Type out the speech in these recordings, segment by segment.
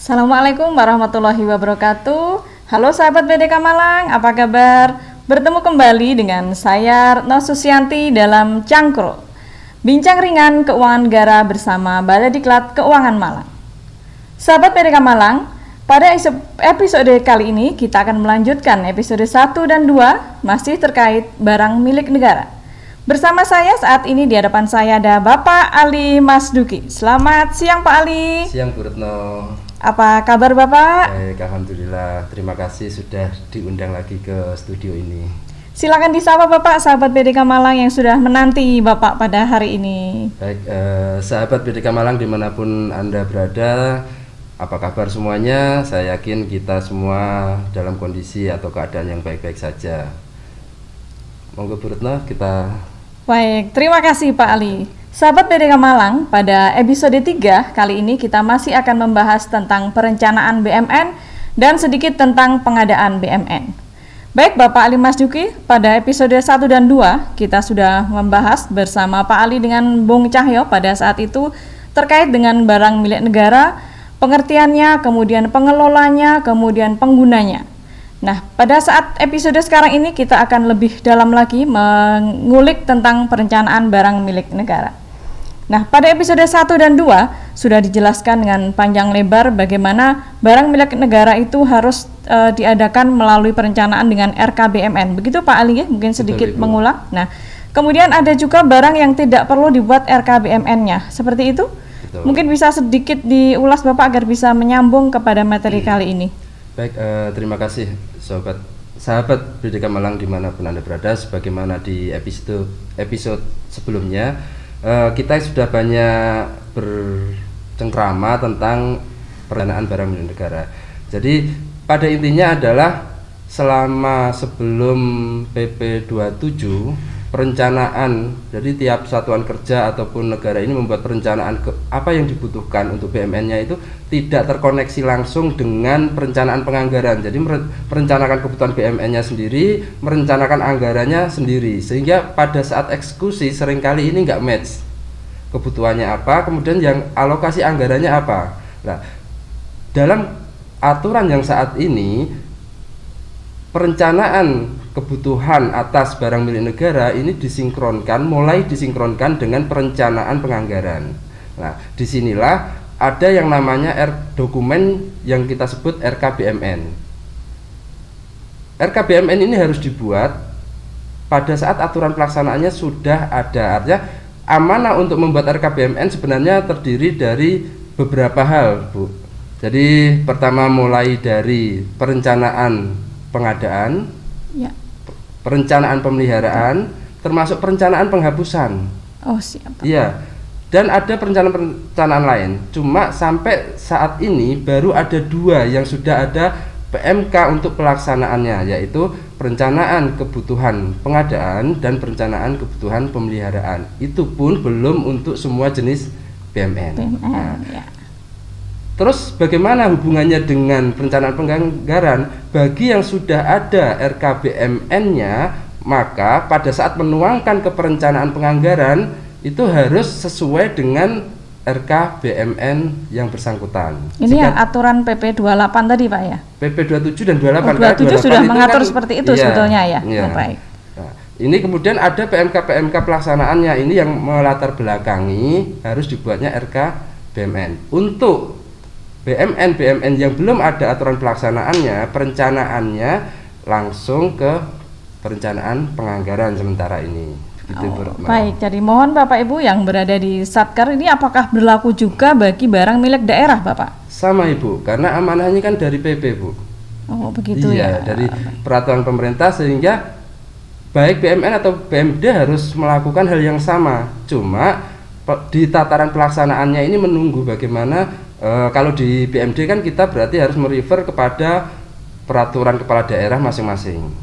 Assalamualaikum warahmatullahi wabarakatuh. Halo sahabat BDK Malang, apa kabar? Bertemu kembali dengan saya Retno Susianti dalam Cangkro, Bincang Ringan Keuangan Negara bersama Balai Diklat Keuangan Malang. Sahabat BDK Malang, pada episode kali ini kita akan melanjutkan episode 1 dan 2 masih terkait barang milik negara. Bersama saya saat ini di hadapan saya ada Bapak Ali Masduki. Selamat siang Pak Ali. Siang Bu Retno. Apa kabar Bapak? Baik, alhamdulillah. Terima kasih sudah diundang lagi ke studio ini. Silakan disapa Bapak, sahabat BDK Malang yang sudah menanti Bapak pada hari ini. Baik, sahabat BDK Malang dimanapun Anda berada, apa kabar semuanya? Saya yakin kita semua dalam kondisi atau keadaan yang baik-baik saja. Monggo Bu Retno, kita... Baik, terima kasih Pak Ali. Sahabat BDK Malang, pada episode 3 kali ini kita masih akan membahas tentang perencanaan BMN dan sedikit tentang pengadaan BMN. Baik Bapak Ali Masduki, pada episode 1 dan 2 kita sudah membahas bersama Pak Ali dengan Bung Cahyo pada saat itu terkait dengan barang milik negara, pengertiannya, kemudian pengelolanya, kemudian penggunanya. Nah, pada saat episode sekarang ini kita akan lebih dalam lagi mengulik tentang perencanaan barang milik negara. Nah, pada episode 1 dan 2 sudah dijelaskan dengan panjang lebar bagaimana barang milik negara itu harus diadakan melalui perencanaan dengan RKBMN. Begitu Pak Ali ya, mungkin sedikit mengulang. Nah, kemudian ada juga barang yang tidak perlu dibuat RKBMN-nya. Seperti itu? Betul. Mungkin bisa sedikit diulas Bapak agar bisa menyambung kepada materi kali ini. Baik, terima kasih sahabat BDK Malang dimanapun Anda berada. Sebagaimana di episode sebelumnya, kita sudah banyak bercengkrama tentang perencanaan barang milik negara. Jadi pada intinya adalah sebelum PP 27 perencanaan, jadi tiap satuan kerja ataupun negara ini membuat perencanaan apa yang dibutuhkan untuk BMN-nya itu tidak terkoneksi langsung dengan perencanaan penganggaran. Jadi merencanakan kebutuhan BMN-nya sendiri, merencanakan anggarannya sendiri, sehingga pada saat eksekusi seringkali ini nggak match kebutuhannya apa, kemudian yang alokasi anggarannya apa. Nah, dalam aturan yang saat ini perencanaan kebutuhan atas barang milik negara ini mulai disinkronkan dengan perencanaan penganggaran. Nah, disinilah ada yang namanya dokumen yang kita sebut RKBMN. RKBMN ini harus dibuat pada saat aturan pelaksanaannya sudah ada. Artinya amanah untuk membuat RKBMN sebenarnya terdiri dari beberapa hal, Bu. Jadi pertama mulai dari perencanaan pengadaan, ya, perencanaan pemeliharaan, termasuk perencanaan penghapusan. Oh, siap. Iya. Dan ada perencanaan lain. Cuma sampai saat ini baru ada 2 yang sudah ada PMK untuk pelaksanaannya, yaitu perencanaan kebutuhan pengadaan dan perencanaan kebutuhan pemeliharaan. Itu pun belum untuk semua jenis BMN. Nah, ya. Terus bagaimana hubungannya dengan perencanaan penganggaran? Bagi yang sudah ada RKBMN-nya, maka pada saat menuangkan ke perencanaan penganggaran itu harus sesuai dengan RKBMN yang bersangkutan. Ini yang aturan PP 28 tadi Pak ya? PP 27 dan 28. 27 sudah mengatur kan, seperti itu iya, sebetulnya ya. Iya. Oh, baik. Nah, ini kemudian ada PMK pelaksanaannya, ini yang melatar belakangi harus dibuatnya RKBMN. Untuk BMN yang belum ada aturan pelaksanaannya, perencanaannya langsung ke perencanaan penganggaran sementara ini. Begitu, baik, jadi mohon Bapak Ibu yang berada di Satker ini apakah berlaku juga bagi barang milik daerah Bapak? Sama Ibu, karena amanahnya kan dari PP Bu. Oh begitu ya. Dari peraturan pemerintah, sehingga baik BMN atau BMD harus melakukan hal yang sama. Cuma di tataran pelaksanaannya ini menunggu bagaimana. Kalau di BMD kan kita berarti harus merefer kepada peraturan kepala daerah masing-masing.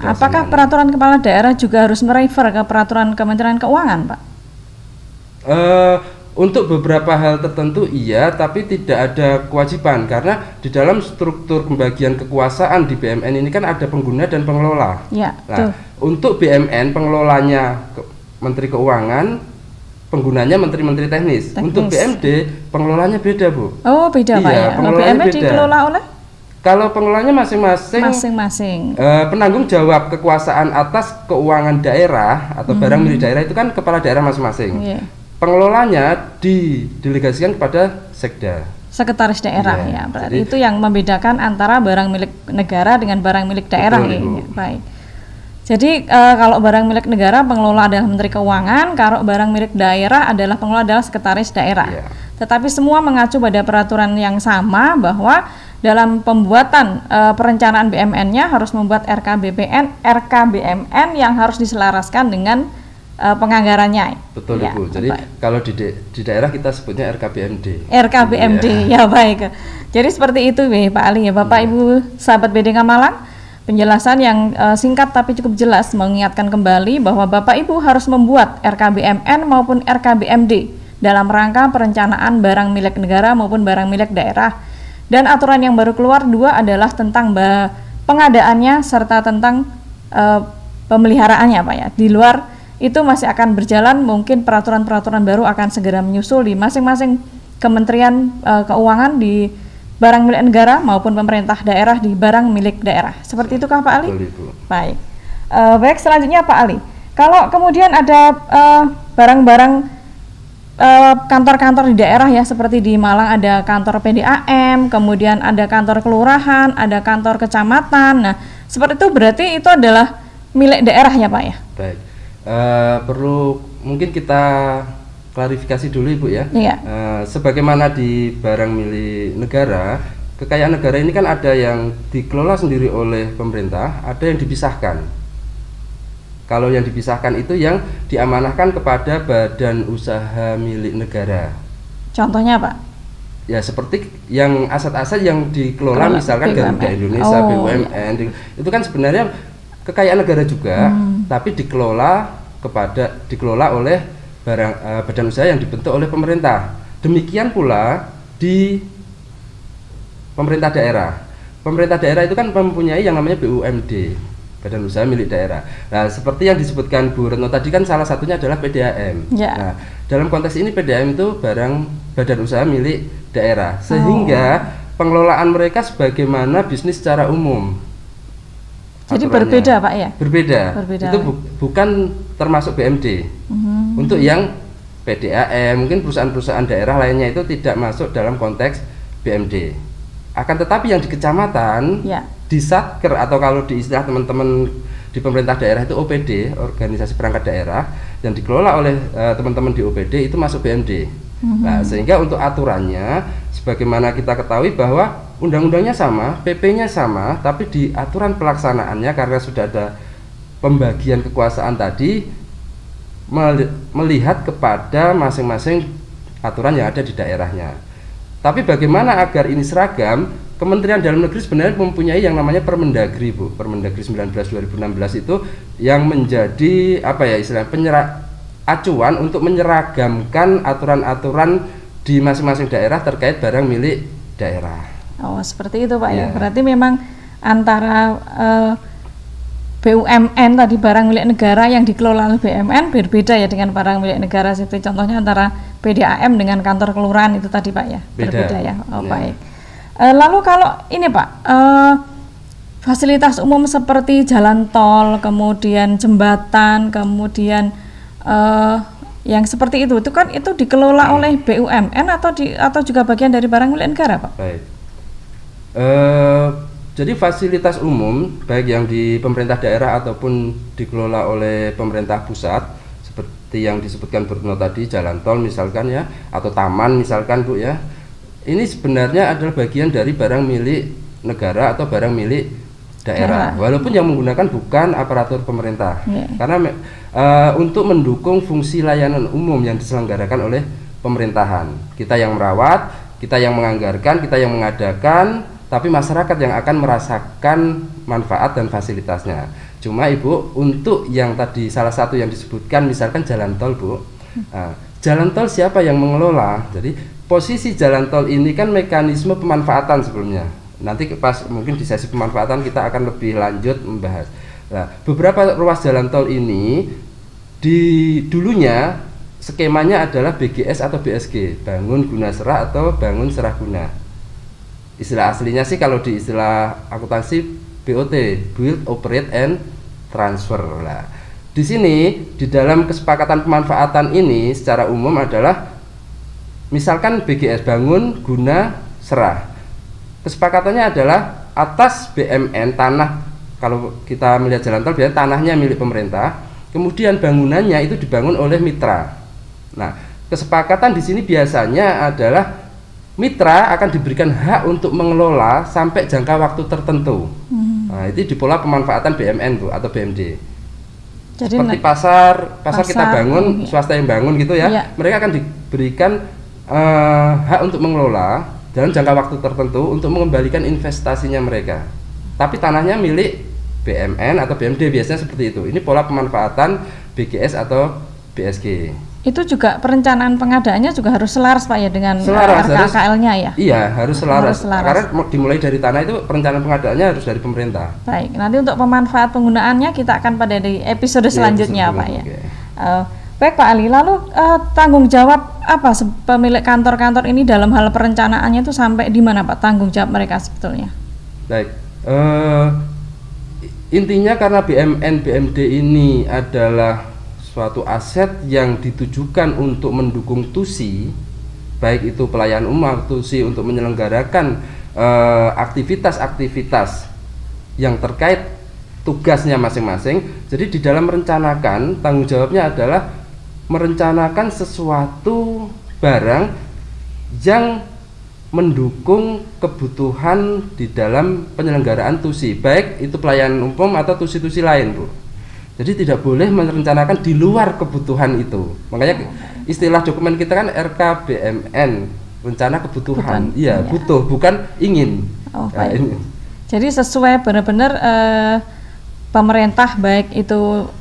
Apakah peraturan kepala daerah juga harus merefer ke peraturan Kementerian Keuangan, Pak? Untuk beberapa hal tertentu iya, tapi tidak ada kewajiban, karena di dalam struktur pembagian kekuasaan di BMN ini kan ada pengguna dan pengelola. Ya, nah, untuk BMN pengelolanya Menteri Keuangan, penggunanya menteri-menteri teknis. Untuk BMD pengelolanya beda, Bu. Oh, beda Pak ya. Pengelolanya BMD dikelola oleh? Kalau pengelolanya masing-masing penanggung jawab kekuasaan atas keuangan daerah atau barang milik daerah itu kan kepala daerah masing-masing. Pengelolanya didelegasikan kepada Sekda. Sekretaris daerah ya. Berarti itu yang membedakan antara barang milik negara dengan barang milik daerah ya. Baik. Jadi kalau barang milik negara pengelola adalah Menteri Keuangan, kalau barang milik daerah adalah pengelola adalah sekretaris daerah. Tetapi semua mengacu pada peraturan yang sama bahwa dalam pembuatan perencanaan BMN-nya harus membuat RKBMN yang harus diselaraskan dengan penganggarannya. Betul Ibu. Jadi kalau di daerah kita sebutnya RKBMD. RKBMD ya baik. Jadi seperti itu Pak Ali ya Bapak Ibu sahabat BDK Malang. Penjelasan yang singkat tapi cukup jelas mengingatkan kembali bahwa Bapak Ibu harus membuat RKBMN maupun RKBMD dalam rangka perencanaan barang milik negara maupun barang milik daerah. Dan aturan yang baru keluar 2 adalah tentang pengadaannya serta tentang pemeliharaannya Pak ya. Di luar itu masih akan berjalan, mungkin peraturan-peraturan baru akan segera menyusul di masing-masing Kementerian Keuangan di barang milik negara maupun pemerintah daerah di barang milik daerah. Seperti itukah Pak Ali? Baik. Baik, selanjutnya Pak Ali. Kalau kemudian ada barang-barang kantor-kantor di daerah ya, seperti di Malang ada kantor PDAM, kemudian ada kantor kelurahan, ada kantor kecamatan. Nah, seperti itu berarti itu adalah milik daerah ya Pak ya? Baik. Perlu mungkin kita klarifikasi dulu Ibu ya. Sebagaimana di barang milik negara, kekayaan negara ini kan ada yang dikelola sendiri oleh pemerintah, ada yang dipisahkan. Kalau yang dipisahkan itu yang diamanahkan kepada badan usaha milik negara. Contohnya Pak? Ya seperti yang aset-aset yang dikelola misalkan Garuda Indonesia, BUMN, itu kan sebenarnya kekayaan negara juga, tapi dikelola oleh badan usaha yang dibentuk oleh pemerintah. Demikian pula di pemerintah daerah. Pemerintah daerah itu kan mempunyai yang namanya BUMD, badan usaha milik daerah. Nah, seperti yang disebutkan Bu Retno tadi kan salah satunya adalah PDAM. Nah, dalam konteks ini PDAM itu badan usaha milik daerah, sehingga pengelolaan mereka sebagaimana bisnis secara umum. Jadi berbeda Pak ya? Berbeda. Itu bukan termasuk BMD. Untuk yang PDAM, mungkin perusahaan-perusahaan daerah lainnya itu tidak masuk dalam konteks BMD. Akan tetapi yang di kecamatan, di Satker atau kalau di istilah teman-teman di pemerintah daerah itu OPD, organisasi perangkat daerah, yang dikelola oleh teman-teman di OPD itu masuk BMD. Nah, sehingga untuk aturannya, sebagaimana kita ketahui bahwa undang-undangnya sama, PP-nya sama, tapi di aturan pelaksanaannya karena sudah ada pembagian kekuasaan tadi, melihat kepada masing-masing aturan yang ada di daerahnya. Tapi bagaimana agar ini seragam? Kementerian Dalam Negeri sebenarnya mempunyai yang namanya Permendagri, Bu. Permendagri 19/2016 itu yang menjadi istilah acuan untuk menyeragamkan aturan-aturan di masing-masing daerah terkait barang milik daerah. Oh, seperti itu Pak ya. Berarti memang antara BUMN tadi barang milik negara yang dikelola oleh BUMN berbeda ya dengan barang milik negara, seperti contohnya antara PDAM dengan kantor kelurahan itu tadi Pak ya. Berbeda ya. Oh, baik. Lalu kalau ini Pak, fasilitas umum seperti jalan tol, kemudian jembatan, kemudian yang seperti itu kan itu dikelola oleh BUMN atau juga bagian dari barang milik negara Pak? Baik. Jadi fasilitas umum baik yang di pemerintah daerah ataupun dikelola oleh pemerintah pusat seperti yang disebutkan Bu Retno tadi, jalan tol misalkan ya, atau taman misalkan Bu ya, ini sebenarnya adalah bagian dari barang milik negara atau barang milik daerah, walaupun yang menggunakan bukan aparatur pemerintah, karena untuk mendukung fungsi layanan umum yang diselenggarakan oleh pemerintahan. Kita yang merawat, kita yang menganggarkan, kita yang mengadakan, tapi masyarakat yang akan merasakan manfaat dan fasilitasnya. Cuma Ibu, untuk yang tadi salah satu yang disebutkan misalkan jalan tol Bu, jalan tol siapa yang mengelola? Jadi posisi jalan tol ini kan mekanisme pemanfaatan sebelumnya. Nanti pas mungkin di sesi pemanfaatan kita akan lebih lanjut membahas. Nah, beberapa ruas jalan tol ini dulunya skemanya adalah BGS atau BSG, bangun guna serah atau bangun serah guna. Istilah aslinya sih kalau di istilah akuntansi BOT, build, operate, and transfer lah. Di sini di dalam kesepakatan pemanfaatan ini secara umum adalah misalkan BGS, bangun guna serah. Kesepakatannya adalah atas BMN tanah, kalau kita melihat jalan tol biasanya tanahnya milik pemerintah, kemudian bangunannya itu dibangun oleh mitra. Nah, kesepakatan di sini biasanya adalah mitra akan diberikan hak untuk mengelola sampai jangka waktu tertentu. Nah, itu di pola pemanfaatan BMN Bu atau BMD. Jadi seperti pasar kita bangun, swasta yang bangun gitu ya, mereka akan diberikan hak untuk mengelola dalam jangka waktu tertentu untuk mengembalikan investasinya mereka. Tapi tanahnya milik BMN atau BMD biasanya seperti itu. Ini pola pemanfaatan BGS atau BSG. Itu juga perencanaan pengadaannya juga harus selaras Pak ya dengan RKKL-nya ya? Iya, harus selaras. Karena dimulai dari tanah itu perencanaan pengadaannya harus dari pemerintah. Baik, nanti untuk pemanfaat penggunaannya kita akan pada di episode selanjutnya Pak ya. Baik Pak Ali, lalu tanggung jawab apa pemilik kantor-kantor ini dalam hal perencanaannya itu sampai di mana Pak tanggung jawab mereka sebetulnya? Baik, intinya karena BMN BMD ini adalah suatu aset yang ditujukan untuk mendukung TUSI, baik itu pelayanan umum, TUSI untuk menyelenggarakan aktivitas-aktivitas yang terkait tugasnya masing-masing. Jadi di dalam merencanakan, tanggung jawabnya adalah merencanakan sesuatu barang yang mendukung kebutuhan di dalam penyelenggaraan TUSI, baik itu pelayanan umum atau TUSI-TUSI lain Bu. Jadi tidak boleh merencanakan di luar kebutuhan itu. Makanya istilah dokumen kita kan RKBMN, rencana kebutuhan. Iya, butuh, bukan ingin. Ini. Jadi sesuai benar-benar pemerintah, baik itu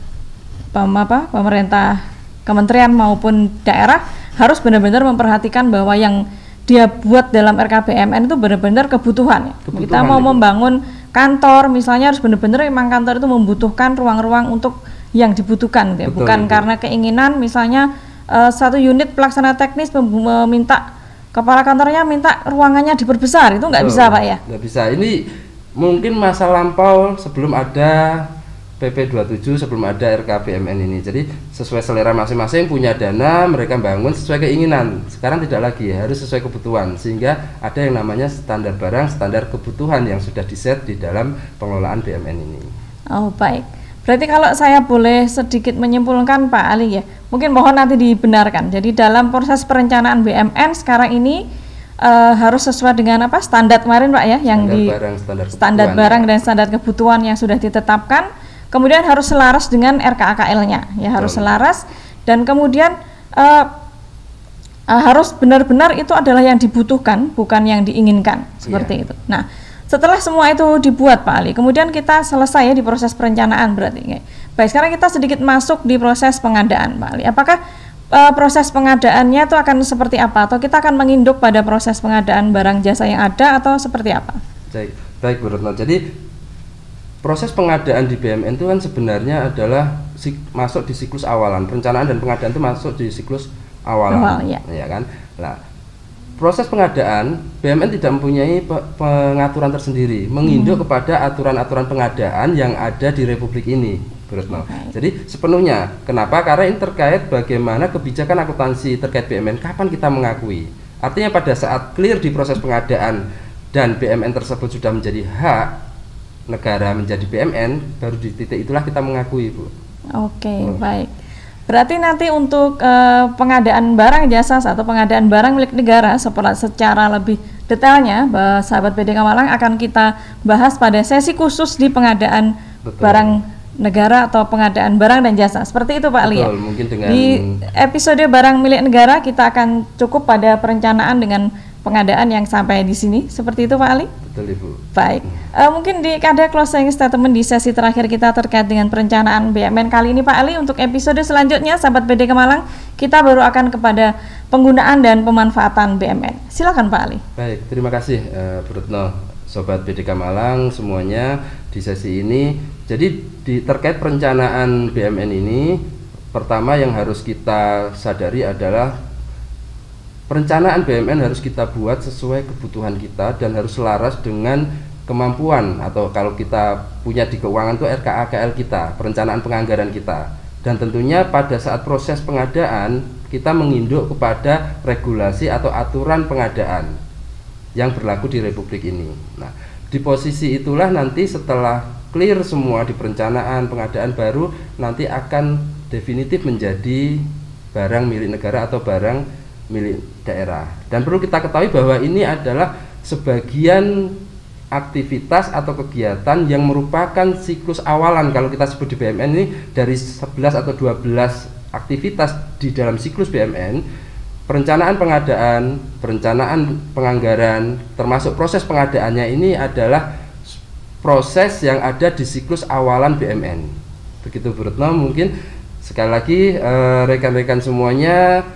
pemerintah kementerian maupun daerah harus benar-benar memperhatikan bahwa yang dia buat dalam RKBMN itu benar-benar kebutuhan. Kita mau membangun kantor misalnya harus benar-benar memang kantor itu membutuhkan ruang-ruang untuk yang dibutuhkan ya. Bukan karena keinginan misalnya satu unit pelaksana teknis meminta kepala kantornya minta ruangannya diperbesar, itu nggak bisa Pak ya? Nggak bisa, ini mungkin masa lampau sebelum ada PP 27, sebelum ada RKBMN ini. Jadi sesuai selera masing-masing, punya dana, mereka bangun sesuai keinginan. Sekarang tidak lagi, harus sesuai kebutuhan. Sehingga ada yang namanya standar barang, standar kebutuhan yang sudah diset di dalam pengelolaan BMN ini. Oh baik, berarti kalau saya boleh sedikit menyimpulkan Pak Ali ya, mungkin mohon nanti dibenarkan. Jadi dalam proses perencanaan BMN sekarang ini harus sesuai dengan apa standar kemarin Pak ya, yang standar barang dan standar kebutuhan yang sudah ditetapkan. Kemudian harus selaras dengan RKKL-nya, ya harus selaras, dan kemudian harus benar-benar itu adalah yang dibutuhkan, bukan yang diinginkan, seperti itu. Nah, setelah semua itu dibuat Pak Ali, kemudian kita selesai ya di proses perencanaan berarti. Baik, sekarang kita sedikit masuk di proses pengadaan Pak Ali. Apakah proses pengadaannya itu akan seperti apa, atau kita akan menginduk pada proses pengadaan barang jasa yang ada, atau seperti apa? Baik Bu Retno. Jadi proses pengadaan di BMN itu kan sebenarnya adalah masuk di siklus awalan. Perencanaan dan pengadaan itu masuk di siklus awalan, ya kan? Nah, proses pengadaan BMN tidak mempunyai pengaturan tersendiri, menginduk kepada aturan-aturan pengadaan yang ada di Republik ini, Bu Retno. Jadi sepenuhnya, kenapa? Karena ini terkait bagaimana kebijakan akuntansi terkait BMN, kapan kita mengakui. Artinya pada saat clear di proses pengadaan dan BMN tersebut sudah menjadi hak negara, menjadi BMN, baru di titik itulah kita mengakui Bu. Oke, baik. Berarti nanti untuk pengadaan barang jasa atau pengadaan barang milik negara secara lebih detailnya, sahabat BDK Malang akan kita bahas pada sesi khusus di pengadaan barang negara atau pengadaan barang dan jasa. Seperti itu Pak Ali. Mungkin dengan di episode barang milik negara kita akan cukup pada perencanaan dengan pengadaan yang sampai di sini. Seperti itu Pak Ali. Betul Ibu. Baik, mungkin ada closing statement di sesi terakhir kita terkait dengan perencanaan BMN kali ini Pak Ali. Untuk episode selanjutnya sahabat BDK Malang, kita baru akan kepada penggunaan dan pemanfaatan BMN. Silakan Pak Ali. Baik, terima kasih Bu Retno, sobat BDK Malang semuanya di sesi ini. Jadi terkait perencanaan BMN ini Pertama yang harus kita sadari adalah perencanaan BUMN harus kita buat sesuai kebutuhan kita dan harus selaras dengan kemampuan, atau kalau kita punya di keuangan itu RKAKL kita, perencanaan penganggaran kita. Dan tentunya pada saat proses pengadaan kita menginduk kepada regulasi atau aturan pengadaan yang berlaku di Republik ini. Nah, di posisi itulah nanti setelah clear semua di perencanaan pengadaan, baru nanti akan definitif menjadi barang milik negara atau barang milik daerah. Dan perlu kita ketahui bahwa ini adalah sebagian aktivitas atau kegiatan yang merupakan siklus awalan. Kalau kita sebut di BUMN ini dari 11 atau 12 aktivitas di dalam siklus BUMN, perencanaan pengadaan, perencanaan penganggaran, termasuk proses pengadaannya ini adalah proses yang ada di siklus awalan BUMN. Begitu Bu Retno. Mungkin sekali lagi rekan-rekan semuanya,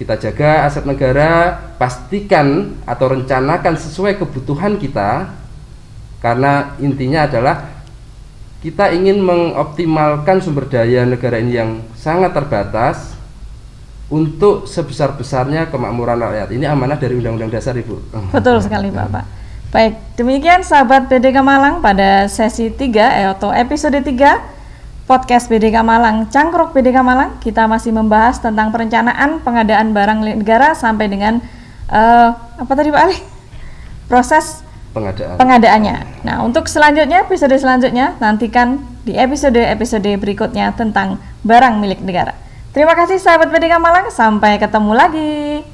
kita jaga aset negara, pastikan atau rencanakan sesuai kebutuhan kita, karena intinya adalah kita ingin mengoptimalkan sumber daya negara ini yang sangat terbatas untuk sebesar-besarnya kemakmuran rakyat. Ini amanah dari Undang-Undang Dasar, Ibu. Betul sekali, Bapak. Baik, demikian sahabat BDK Malang pada sesi 3 atau episode 3 podcast BDK Malang, Cangkruk BDK Malang. Kita masih membahas tentang perencanaan pengadaan barang milik negara sampai dengan apa tadi Pak Ali? Proses pengadaannya. Nah, untuk selanjutnya, episode selanjutnya, nantikan di episode-episode berikutnya tentang barang milik negara. Terima kasih sahabat BDK Malang, sampai ketemu lagi.